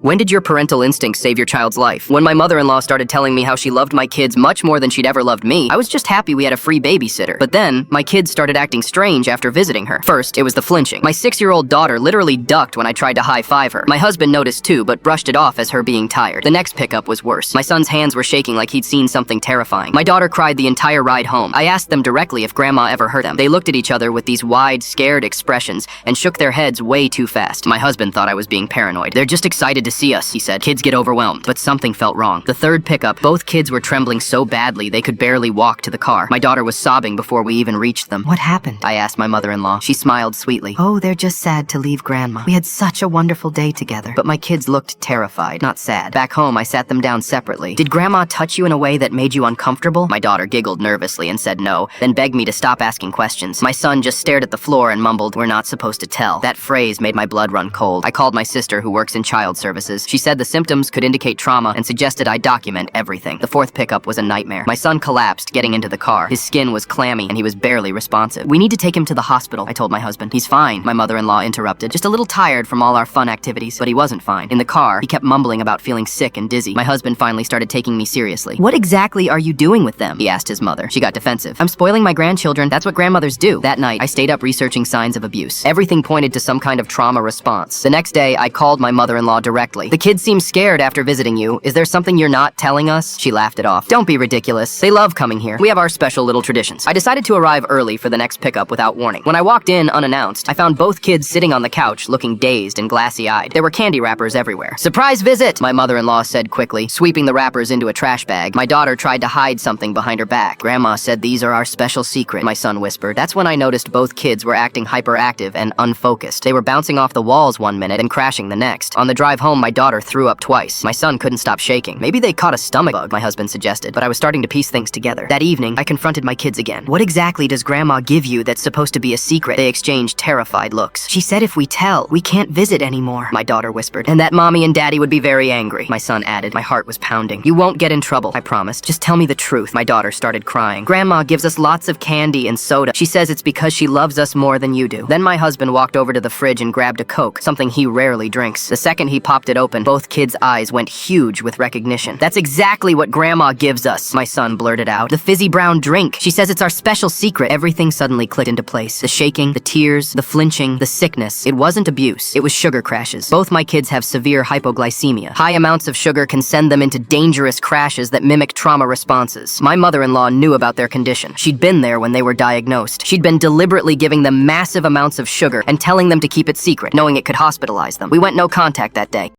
When did your parental instincts save your child's life? When my mother-in-law started telling me how she loved my kids much more than she'd ever loved me, I was just happy we had a free babysitter. But then, my kids started acting strange after visiting her. First, it was the flinching. My 6-year-old daughter literally ducked when I tried to high-five her. My husband noticed too, but brushed it off as her being tired. The next pickup was worse. My son's hands were shaking like he'd seen something terrifying. My daughter cried the entire ride home. I asked them directly if Grandma ever hurt them. They looked at each other with these wide, scared expressions and shook their heads way too fast. My husband thought I was being paranoid. "They're just excited to see us," he said. "Kids get overwhelmed." But something felt wrong. The third pickup, both kids were trembling so badly they could barely walk to the car. My daughter was sobbing before we even reached them. "What happened?" I asked my mother-in-law. She smiled sweetly. "Oh, they're just sad to leave Grandma. We had such a wonderful day together." But my kids looked terrified, not sad. Back home, I sat them down separately. "Did Grandma touch you in a way that made you uncomfortable?" My daughter giggled nervously and said no, then begged me to stop asking questions. My son just stared at the floor and mumbled, "We're not supposed to tell." That phrase made my blood run cold. I called my sister, who works in child services. She said the symptoms could indicate trauma and suggested I document everything. The fourth pickup was a nightmare. My son collapsed getting into the car. His skin was clammy and he was barely responsive. "We need to take him to the hospital," I told my husband. "He's fine," my mother-in-law interrupted. "Just a little tired from all our fun activities." But he wasn't fine. In the car, he kept mumbling about feeling sick and dizzy. My husband finally started taking me seriously. "What exactly are you doing with them?" he asked his mother. She got defensive. "I'm spoiling my grandchildren. That's what grandmothers do." That night, I stayed up researching signs of abuse. Everything pointed to some kind of trauma response. The next day, I called my mother-in-law directly. "The kids seem scared after visiting you. Is there something you're not telling us?" She laughed it off. "Don't be ridiculous. They love coming here. We have our special little traditions." I decided to arrive early for the next pickup without warning. When I walked in unannounced, I found both kids sitting on the couch looking dazed and glassy-eyed. There were candy wrappers everywhere. "Surprise visit," my mother-in-law said quickly, sweeping the wrappers into a trash bag. My daughter tried to hide something behind her back. "Grandma said these are our special secret," my son whispered. That's when I noticed both kids were acting hyperactive and unfocused. They were bouncing off the walls one minute and crashing the next. On the drive home, my daughter threw up twice. My son couldn't stop shaking. "Maybe they caught a stomach bug," my husband suggested, but I was starting to piece things together. That evening, I confronted my kids again. "What exactly does Grandma give you that's supposed to be a secret?" They exchanged terrified looks. "She said if we tell, we can't visit anymore," my daughter whispered. "And that Mommy and Daddy would be very angry," my son added. My heart was pounding. "You won't get in trouble," I promised. "Just tell me the truth." My daughter started crying. "Grandma gives us lots of candy and soda. She says it's because she loves us more than you do." Then my husband walked over to the fridge and grabbed a Coke, something he rarely drinks. The second he popped it open, both kids' eyes went huge with recognition. "That's exactly what Grandma gives us," my son blurted out. "The fizzy brown drink. She says it's our special secret." Everything suddenly clicked into place. The shaking, the tears, the flinching, the sickness. It wasn't abuse. It was sugar crashes. Both my kids have severe hypoglycemia. High amounts of sugar can send them into dangerous crashes that mimic trauma responses. My mother-in-law knew about their condition. She'd been there when they were diagnosed. She'd been deliberately giving them massive amounts of sugar and telling them to keep it secret, knowing it could hospitalize them. We went no contact that day.